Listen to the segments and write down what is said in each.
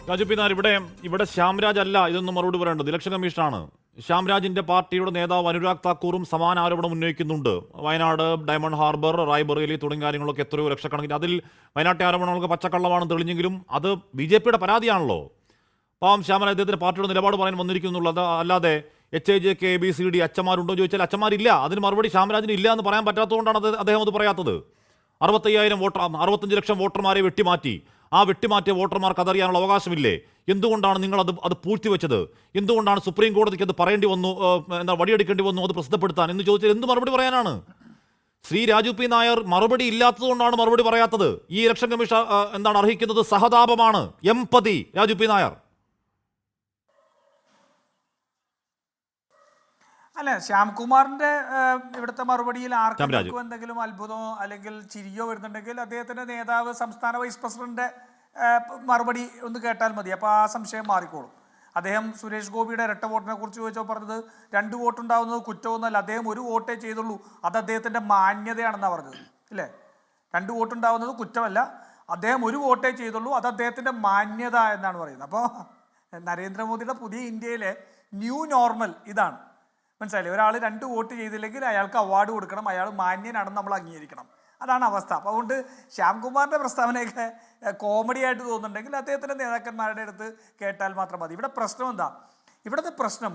രാജു പിന്നാർ ഇവിടെ ശ്യാംരാജ് അല്ല ഇതൊന്നും മറുപടി പറയേണ്ടത്, ഇലക്ഷൻ കമ്മീഷനാണ്. ശ്യാംരാജിന്റെ പാർട്ടിയുടെ നേതാവ് അനുരാഗ് താക്കൂറും സമാന ആരോപണം ഉന്നയിക്കുന്നുണ്ട്. വയനാട്, ഡയമണ്ട് ഹാർബർ, റായ്ബറേലി തുടങ്ങിയ കാര്യങ്ങളൊക്കെ എത്രയോ ലക്ഷക്കണക്കിന്, അതിൽ വയനാട്ടെ ആരോപണങ്ങൾക്ക് പച്ചക്കള്ളമാണെന്ന് തെളിഞ്ഞെങ്കിലും അത് BJP-യുടെ പരാതിയാണല്ലോ. പാവം ശ്യാമരാജ് അദ്ദേഹത്തിന്റെ പാർട്ടിയുടെ നിലപാട് പറയാൻ വന്നിരിക്കുന്നുള്ളത്. അല്ലാതെ HIJK ABCD അച്ഛന്മാരുണ്ടോ ചോദിച്ചാൽ അച്ഛന്മാരില്ല. അതിന് മറുപടി ശ്യാമരാജിന് ഇല്ല എന്ന് പറയാൻ പറ്റാത്തതുകൊണ്ടാണ് അദ്ദേഹം അത് പറയാത്തത്. 65 ലക്ഷം വോട്ടർമാരെ വെട്ടിമാറ്റി. ആ വെട്ടിമാറ്റിയ വോട്ടർമാർക്ക് അതറിയാനുള്ള അവകാശമില്ലേ? എന്തുകൊണ്ടാണ് നിങ്ങൾ അത് പൂഴ്ത്തിവെച്ചത്? എന്തുകൊണ്ടാണ് സുപ്രീം കോടതിക്ക് അത് പറയേണ്ടി വന്നു, വടിയെടുക്കേണ്ടി വന്നു അത് പ്രസിദ്ധപ്പെടുത്താൻ എന്ന് ചോദിച്ചാൽ എന്ത് മറുപടി പറയാനാണ്? ശ്രീ രാജു പി നായർ മറുപടി ഇല്ലാത്തതുകൊണ്ടാണ് മറുപടി പറയാത്തത്. ഈ ഇലക്ഷൻ കമ്മീഷൻ അർഹിക്കുന്നത് സഹതാപമാണ്, എംപതി. രാജു പി നായർ അല്ല, ശ്യാംകുമാറിന്റെ ഇവിടുത്തെ മറുപടിയിൽ ആർക്കും എന്തെങ്കിലും അത്ഭുതമോ അല്ലെങ്കിൽ ചിരിയോ വരുന്നുണ്ടെങ്കിൽ അദ്ദേഹത്തിന്റെ നേതാവ് സംസ്ഥാന വൈസ് പ്രസിഡന്റ് മറുപടി ഒന്ന് കേട്ടാൽ മതി. അപ്പോൾ ആ സംശയം മാറിക്കോളും. അദ്ദേഹം സുരേഷ് ഗോപിയുടെ ഇരട്ട വോട്ടിനെ കുറിച്ച് ചോദിച്ചപ്പോൾ പറഞ്ഞത് 2 വോട്ടുണ്ടാവുന്നത് കുറ്റമൊന്നുമല്ല, അദ്ദേഹം 1 വോട്ടേ ചെയ്തുള്ളൂ, അത് അദ്ദേഹത്തിന്റെ മാന്യതയാണെന്നാണ് പറഞ്ഞത്. ഇല്ലേ? 2 വോട്ടുണ്ടാവുന്നത് കുറ്റമല്ല, അദ്ദേഹം 1 വോട്ടേ ചെയ്തുള്ളൂ, അത് അദ്ദേഹത്തിന്റെ മാന്യത എന്നാണ് പറയുന്നത്. അപ്പോൾ നരേന്ദ്രമോദിയുടെ പുതിയ ഇന്ത്യയിലെ ന്യൂ നോർമൽ ഇതാണ്. മനസ്സിലായില്ലേ? ഒരാൾ 2 വോട്ട് ചെയ്തില്ലെങ്കിൽ അയാൾക്ക് അവാർഡ് കൊടുക്കണം, അയാൾ മാന്യനാണെന്ന് നമ്മൾ അംഗീകരിക്കണം. അതാണ് അവസ്ഥ. അപ്പോൾ അതുകൊണ്ട് ശ്യാംകുമാറിൻ്റെ പ്രസ്താവനയൊക്കെ കോമഡി ആയിട്ട് തോന്നുന്നുണ്ടെങ്കിൽ അദ്ദേഹത്തിൻ്റെ നേതാക്കന്മാരുടെ അടുത്ത് കേട്ടാൽ മാത്രം മതി. ഇവിടെ പ്രശ്നം എന്താ? ഇവിടുത്തെ പ്രശ്നം,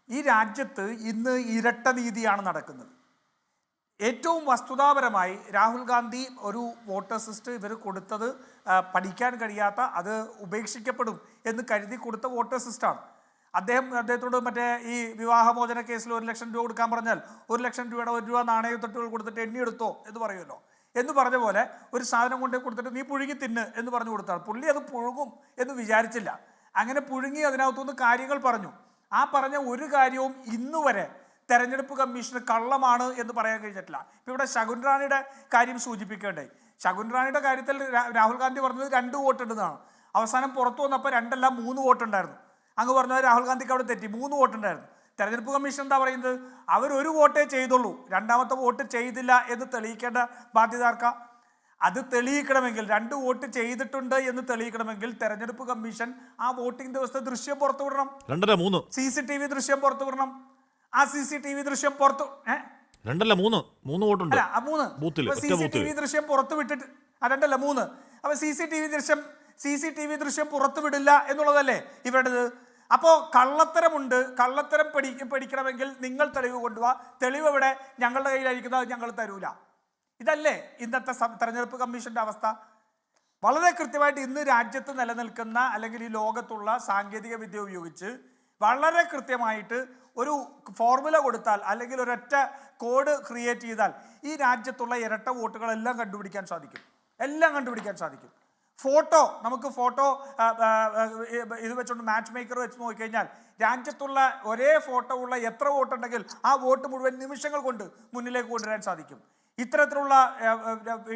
ഈ രാജ്യത്ത് ഇന്ന് ഇരട്ട നീതിയാണ് നടക്കുന്നത്. ഏറ്റവും വസ്തുതാപരമായി രാഹുൽ ഗാന്ധി ഒരു വോട്ടേഴ്സ് ലിസ്റ്റ് ഇവർ കൊടുത്തത് പഠിക്കാൻ കഴിയാത്ത, അത് ഉപേക്ഷിക്കപ്പെടും എന്ന് കരുതി കൊടുത്ത വോട്ടേഴ്സ് ലിസ്റ്റാണ്. അദ്ദേഹത്തോട് മറ്റേ ഈ വിവാഹമോചന കേസിൽ 1 ലക്ഷം രൂപ കൊടുക്കാൻ പറഞ്ഞാൽ 1 ലക്ഷം രൂപയുടെ 1 രൂപ നാണയത്തൊട്ടുകൾ കൊടുത്തിട്ട് എണ്ണിയെടുത്തോ എന്ന് പറയുമല്ലോ. എന്ന് പറഞ്ഞ പോലെ ഒരു സാധനം കൊണ്ടേ കൊടുത്തിട്ട് നീ പുഴുങ്ങി തിന്ന് എന്ന് പറഞ്ഞു കൊടുത്താണ്. പുള്ളി അത് പുഴുങ്ങും എന്ന് വിചാരിച്ചില്ല. അങ്ങനെ പുഴുങ്ങി അതിനകത്തുനിന്ന് കാര്യങ്ങൾ പറഞ്ഞു. ആ പറഞ്ഞ ഒരു കാര്യവും ഇന്നുവരെ തെരഞ്ഞെടുപ്പ് കമ്മീഷന് കള്ളമാണ് എന്ന് പറയാൻ കഴിഞ്ഞിട്ടില്ല. ഇപ്പം ഇവിടെ ശകുൻ റാണിയുടെ കാര്യം സൂചിപ്പിക്കേണ്ടേ. ശകുൻ റാണിയുടെ കാര്യത്തിൽ രാഹുൽ ഗാന്ധി പറഞ്ഞത് 2 വോട്ടുണ്ടെന്നാണ്. അവസാനം പുറത്തു വന്നപ്പോൾ 2 അല്ല 3 വോട്ടുണ്ടായിരുന്നു. അങ്ങ് പറഞ്ഞാൽ രാഹുൽ ഗാന്ധിക്ക് അവിടെ തെറ്റി, 3 വോട്ടുണ്ടായിരുന്നു. തെരഞ്ഞെടുപ്പ് കമ്മീഷൻ എന്താ പറയുന്നത്? അവർ 1 വോട്ടേ ചെയ്തുള്ളൂ, 2ാമത്തെ വോട്ട് ചെയ്തില്ല എന്ന് തെളിയിക്കേണ്ട ബാധ്യത ആർക്കാ? അത് തെളിയിക്കണമെങ്കിൽ 2 വോട്ട് ചെയ്തിട്ടുണ്ട് എന്ന് തെളിയിക്കണമെങ്കിൽ തെരഞ്ഞെടുപ്പ് കമ്മീഷൻ ആ വോട്ടിംഗ് ദിവസത്തെ ദൃശ്യം പുറത്തു വിടണം. CCTV ദൃശ്യം പുറത്തു വിടണം. ആ CCTV ദൃശ്യം പുറത്തു CCTV ദൃശ്യം പുറത്തു വിട്ടിട്ട് 2 അല്ല 3. അപ്പൊ CCTV ദൃശ്യം പുറത്തു വിടില്ല എന്നുള്ളതല്ലേ ഇവരുടേത്? അപ്പോൾ കള്ളത്തരമുണ്ട്. കള്ളത്തരം പഠിക്കണമെങ്കിൽ നിങ്ങൾ തെളിവ് കൊണ്ടുപോവാ. തെളിവ് എവിടെ? ഞങ്ങളുടെ കയ്യിലായിരിക്കുന്നത്, ഞങ്ങൾ തരൂല. ഇതല്ലേ ഇന്നത്തെ തെരഞ്ഞെടുപ്പ് കമ്മീഷന്റെ അവസ്ഥ? വളരെ കൃത്യമായിട്ട് ഇന്ന് രാജ്യത്ത് നിലനിൽക്കുന്ന അല്ലെങ്കിൽ ഈ ലോകത്തുള്ള സാങ്കേതിക വിദ്യ ഉപയോഗിച്ച് വളരെ കൃത്യമായിട്ട് ഒരു ഫോർമുല കൊടുത്താൽ അല്ലെങ്കിൽ ഒരൊറ്റ കോഡ് ക്രിയേറ്റ് ചെയ്താൽ ഈ രാജ്യത്തുള്ള ഇരട്ട വോട്ടുകളെല്ലാം കണ്ടുപിടിക്കാൻ സാധിക്കും. നമുക്ക് ഫോട്ടോ ഇത് വെച്ചുകൊണ്ട് മാച്ച് മേക്കർ വെച്ച് നോക്കിക്കഴിഞ്ഞാൽ രാജ്യത്തുള്ള ഒരേ ഫോട്ടോ ഉള്ള എത്ര വോട്ടുണ്ടെങ്കിൽ ആ വോട്ട് മുഴുവൻ നിമിഷങ്ങൾ കൊണ്ട് മുന്നിലേക്ക് കൊണ്ടുവരാൻ സാധിക്കും. ഇത്തരത്തിലുള്ള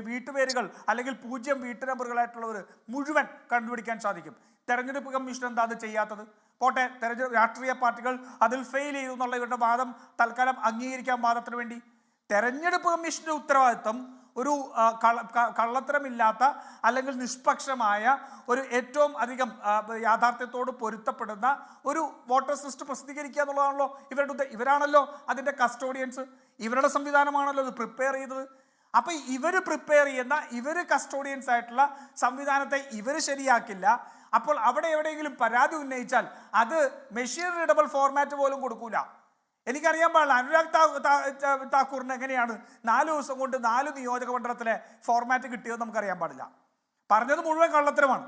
വീട്ടുപേരുകൾ അല്ലെങ്കിൽ 0 വീട്ടു നമ്പറുകളായിട്ടുള്ളവർ മുഴുവൻ കണ്ടുപിടിക്കാൻ സാധിക്കും. തെരഞ്ഞെടുപ്പ് കമ്മീഷൻ എന്താ അത് ചെയ്യാത്തത്? പോട്ടെ, രാഷ്ട്രീയ പാർട്ടികൾ അതിൽ ഫെയിൽ ചെയ്തു എന്നുള്ള ഇവരുടെ വാദം തൽക്കാലം അംഗീകരിക്കാൻ വാദത്തിന് വേണ്ടി തെരഞ്ഞെടുപ്പ് കമ്മീഷന്റെ ഉത്തരവാദിത്വം ഒരു കള്ളത്തരമില്ലാത്ത അല്ലെങ്കിൽ നിഷ്പക്ഷമായ ഒരു ഏറ്റവും അധികം യാഥാർത്ഥ്യത്തോട് പൊരുത്തപ്പെടുന്ന ഒരു വോട്ടേഴ്സ് ലിസ്റ്റ് പ്രസിദ്ധീകരിക്കുക എന്നുള്ളതാണല്ലോ ഇവരാണല്ലോ അതിൻ്റെ കസ്റ്റോഡിയൻസ്. ഇവരുടെ സംവിധാനമാണല്ലോ ഇത് പ്രിപ്പയർ ചെയ്തത്. അപ്പം ഇവർ പ്രിപ്പയർ ചെയ്യുന്ന, ഇവർ കസ്റ്റോഡിയൻസ് ആയിട്ടുള്ള സംവിധാനത്തെ ഇവർ ശരിയാക്കില്ല. അപ്പോൾ അവിടെ എവിടെയെങ്കിലും പരാതി ഉന്നയിച്ചാൽ അത് മെഷീൻ റീഡബിൾ ഫോർമാറ്റ് പോലും കൊടുക്കൂല. എനിക്കറിയാൻ പാടില്ല അനുരാഗ് താക്കൂറിന് എങ്ങനെയാണ് 4 ദിവസം കൊണ്ട് 4 നിയോജക മണ്ഡലത്തിലെ ഫോർമാറ്റ് കിട്ടിയതെന്ന് നമുക്കറിയാൻ പാടില്ല. പറഞ്ഞത് മുഴുവൻ കള്ളത്തരമാണ്.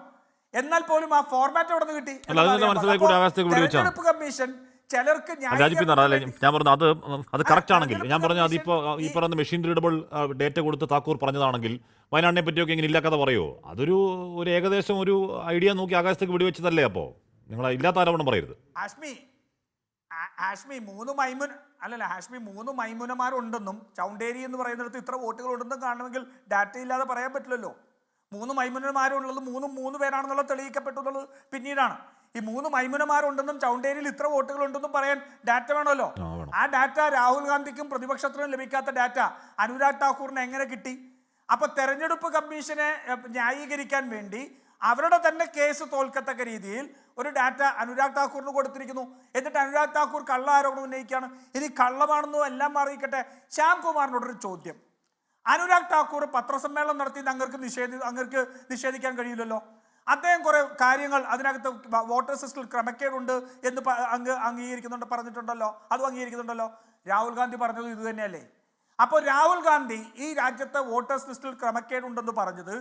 എന്നാൽ പോലും ആ ഫോർമാറ്റ് എവിടെ നിന്ന് കിട്ടി? തെരഞ്ഞെടുപ്പ് കമ്മീഷൻ ചിലർക്ക് ഞാൻ പറഞ്ഞത് അത് കറക്റ്റ് ആണെങ്കിൽ, ഞാൻ പറഞ്ഞ അതിപ്പോ ഈ പറയുന്ന മെഷീൻ റീഡബിൾ ഡേറ്റ കൊടുത്ത് താക്കൂർ പറഞ്ഞതാണെങ്കിൽ വയനാടിനെ പറ്റിയൊക്കെ ഇങ്ങനെ ഇല്ല കഥ പറയുമോ? അതൊരു ഏകദേശം ഒരു ഐഡിയ നോക്കി ആകാശത്തേക്ക് വെടിവെച്ചതല്ലേ? അപ്പോൾ നിങ്ങൾ ഇല്ലാത്ത ആരോപണം പറയരുത്. ഹാഷ്മി 3 മൈമുനമാരുണ്ടെന്നും ചൗണ്ടേരി എന്ന് പറയുന്നിടത്ത് ഇത്ര വോട്ടുകൾ ഉണ്ടെന്നും കാണണമെങ്കിൽ ഡാറ്റ ഇല്ലാതെ പറയാൻ പറ്റില്ലല്ലോ. 3 മൈമുനമാരുള്ളത് 3 പേരാണെന്നുള്ള തെളിയിക്കപ്പെട്ടു എന്നുള്ളത് പിന്നീടാണ്. ഈ 3 മൈമുനമാരുണ്ടെന്നും ചൗണ്ടേരിയിൽ ഇത്ര വോട്ടുകൾ ഉണ്ടെന്നും പറയാൻ ഡാറ്റ വേണമല്ലോ. ആ ഡാറ്റ രാഹുൽ ഗാന്ധിക്കും പ്രതിപക്ഷത്തിനും ലഭിക്കാത്ത ഡാറ്റ അനുരാഗ് താക്കൂറിന് എങ്ങനെ കിട്ടി? അപ്പൊ തെരഞ്ഞെടുപ്പ് കമ്മീഷനെ ന്യായീകരിക്കാൻ വേണ്ടി അവരുടെ തന്നെ കേസ് തോൽക്കത്തക്ക രീതിയിൽ ഒരു ഡാറ്റ അനുരാഗ് താക്കൂറിന് കൊടുത്തിരിക്കുന്നു. എന്നിട്ട് അനുരാഗ് താക്കൂർ കള്ള ആരോപണം ഉന്നയിക്കുകയാണ്. ഇനി കള്ളമാണെന്നോ എല്ലാം മാറിയിക്കട്ടെ. ശ്യാംകുമാറിനോടൊരു ചോദ്യം. അനുരാഗ് താക്കൂർ പത്രസമ്മേളനം നടത്തി അങ്ങർക്ക് നിഷേധിക്കാൻ കഴിയില്ലല്ലോ. അദ്ദേഹം കുറെ കാര്യങ്ങൾ അതിനകത്ത് വോട്ടർ സിസ്റ്റിൽ ക്രമക്കേടുണ്ട് എന്ന് അംഗീകരിക്കുന്നുണ്ട്, പറഞ്ഞിട്ടുണ്ടല്ലോ, അതും അംഗീകരിക്കുന്നുണ്ടല്ലോ. രാഹുൽ ഗാന്ധി പറഞ്ഞത് ഇത് തന്നെയല്ലേ? അപ്പോൾ രാഹുൽ ഗാന്ധി ഈ രാജ്യത്തെ വോട്ടേഴ്സ് ലിസ്റ്റിൽ ക്രമക്കേടുണ്ടെന്ന് പറഞ്ഞത്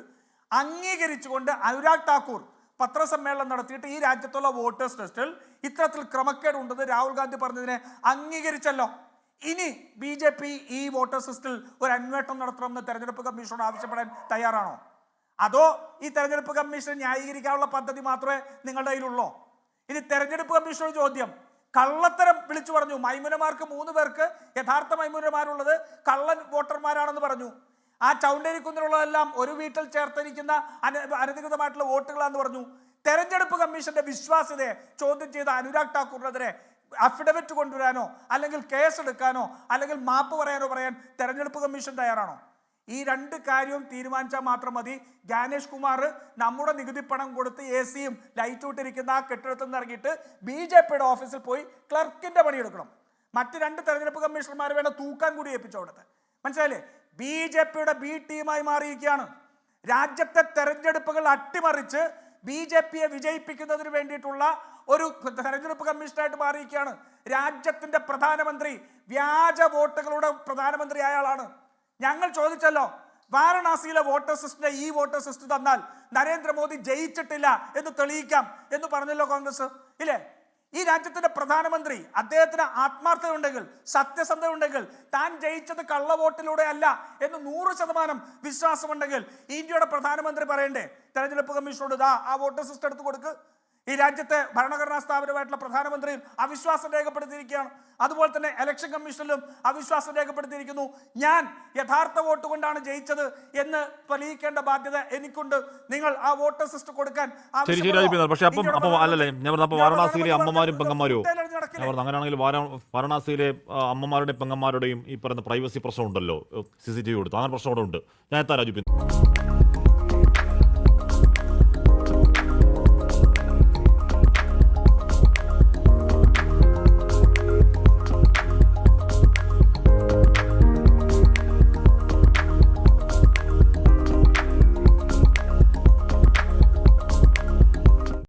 അംഗീകരിച്ചുകൊണ്ട് അനുരാഗ് താക്കൂർ പത്രസമ്മേളനം നടത്തിയിട്ട് ഈ രാജ്യത്തുള്ള വോട്ടേഴ്സ് ലിസ്റ്റിൽ ഇത്തരത്തിൽ ക്രമക്കേടുണ്ടെന്ന് രാഹുൽ ഗാന്ധി പറഞ്ഞതിനെ അംഗീകരിച്ചല്ലോ. ഇനി BJP ഈ വോട്ടേഴ്സ് ലിസ്റ്റിൽ ഒരു അന്വേഷണം നടത്തണമെന്ന് തെരഞ്ഞെടുപ്പ് കമ്മീഷനോട് ആവശ്യപ്പെടാൻ തയ്യാറാണോ? അതോ ഈ തെരഞ്ഞെടുപ്പ് കമ്മീഷൻ ന്യായീകരിക്കാനുള്ള പദ്ധതി മാത്രമേ നിങ്ങളുടെ കയ്യിലുള്ളോ? ഇനി തെരഞ്ഞെടുപ്പ് കമ്മീഷനോട് ചോദ്യം. കള്ളത്തരം വിളിച്ചു പറഞ്ഞു. മൈമുനമാർക്ക് 3 പേർക്ക് യഥാർത്ഥ മൈമുനമാരുള്ളത് കള്ളൻ വോട്ടർമാരാണെന്ന് പറഞ്ഞു. ആ ചൗണ്ടേരിക്കുന്നിലുള്ളതെല്ലാം ഒരു വീട്ടിൽ ചേർത്തിരിക്കുന്ന അനധികൃതമായിട്ടുള്ള വോട്ടുകളാന്ന് പറഞ്ഞു. തെരഞ്ഞെടുപ്പ് കമ്മീഷന്റെ വിശ്വാസ്യതയെ ചോദ്യം ചെയ്ത അനുരാഗ് താക്കൂറിനെതിരെ അഫിഡവിറ്റ് കൊണ്ടുവരാനോ അല്ലെങ്കിൽ കേസെടുക്കാനോ അല്ലെങ്കിൽ മാപ്പ് പറയാൻ തെരഞ്ഞെടുപ്പ് കമ്മീഷൻ തയ്യാറാണോ? ഈ 2 കാര്യവും തീരുമാനിച്ചാൽ മാത്രം മതി. ജ്ഞാനേഷ് കുമാർ നമ്മുടെ നികുതി പണം കൊടുത്ത് AC-യും ലൈറ്റ് ഇട്ടിരിക്കുന്ന ആ കെട്ടിടത്തിൽ നിന്ന് ഇറങ്ങിയിട്ട് BJPയുടെ ഓഫീസിൽ പോയി ക്ലർക്കിന്റെ പണിയെടുക്കണം. മറ്റ് 2 തെരഞ്ഞെടുപ്പ് കമ്മീഷണർമാർ വേണ്ട തൂക്കാൻ കൂടി ഏൽപ്പിച്ചു അവിടുത്തെ. മനസ്സിലായില്ലേ? BJPയുടെ B ടീമായി മാറിയിരിക്കുകയാണ്. രാജ്യത്തെ തെരഞ്ഞെടുപ്പുകൾ അട്ടിമറിച്ച് BJPയെ വിജയിപ്പിക്കുന്നതിന് വേണ്ടിയിട്ടുള്ള ഒരു തെരഞ്ഞെടുപ്പ് കമ്മീഷനായിട്ട് മാറിയിരിക്കുകയാണ്. രാജ്യത്തിന്റെ പ്രധാനമന്ത്രി വ്യാജ വോട്ടുകളുടെ പ്രധാനമന്ത്രി അയാളാണ്. ഞങ്ങൾ ചോദിച്ചല്ലോ, വാരണാസിയിലെ വോട്ടേഴ്സ് ലിസ്റ്റിന്റെ ഈ വോട്ടേഴ്സ് ലിസ്റ്റ് തന്നാൽ നരേന്ദ്രമോദി ജയിച്ചിട്ടില്ല എന്ന് തെളിയിക്കാം എന്ന് പറഞ്ഞല്ലോ കോൺഗ്രസ്, ഇല്ലേ? ഈ രാജ്യത്തിന്റെ പ്രധാനമന്ത്രി അദ്ദേഹത്തിന് ആത്മാർത്ഥത ഉണ്ടെങ്കിൽ, സത്യസന്ധത ഉണ്ടെങ്കിൽ, താൻ ജയിച്ചത് കള്ളവോട്ടിലൂടെ അല്ല എന്ന് 100% വിശ്വാസമുണ്ടെങ്കിൽ ഇന്ത്യയുടെ പ്രധാനമന്ത്രി പറയണ്ടേ തെരഞ്ഞെടുപ്പ് കമ്മീഷനോട് ആ വോട്ടേഴ്സ് ലിസ്റ്റ് എടുത്തു കൊടുക്ക്? ഈ രാജ്യത്തെ ഭരണഘടനാ സ്ഥാപനമായിട്ടുള്ള പ്രധാനമന്ത്രിയും അവിശ്വാസം രേഖപ്പെടുത്തിയിരിക്കുകയാണ്. അതുപോലെ തന്നെ ഇലക്ഷൻ കമ്മീഷനിലും അവിശ്വാസം രേഖപ്പെടുത്തിയിരിക്കുന്നു. ഞാൻ യഥാർത്ഥ വോട്ട് കൊണ്ടാണ് ജയിച്ചത് എന്ന് തെളിയിക്കേണ്ട ബാധ്യത എനിക്കുണ്ട്. നിങ്ങൾ ആ വോട്ടേഴ്സ് ലിസ്റ്റ് കൊടുക്കാൻ പക്ഷേ അപ്പം അല്ലല്ലേ വാരണാസിയിലെ അമ്മമാരും പെങ്ങന്മാരും അങ്ങനെയാണെങ്കിൽ വാരണാസിയിലെ അമ്മമാരുടെയും പെങ്ങന്മാരുടെയും ഈ പറയുന്ന പ്രൈവസി പ്രശ്നം ഉണ്ടല്ലോ, CCTV കൊടുത്തു, അങ്ങനെ പ്രശ്നം അവിടെ ഉണ്ട്. ഞാൻ എത്താൻ രാജു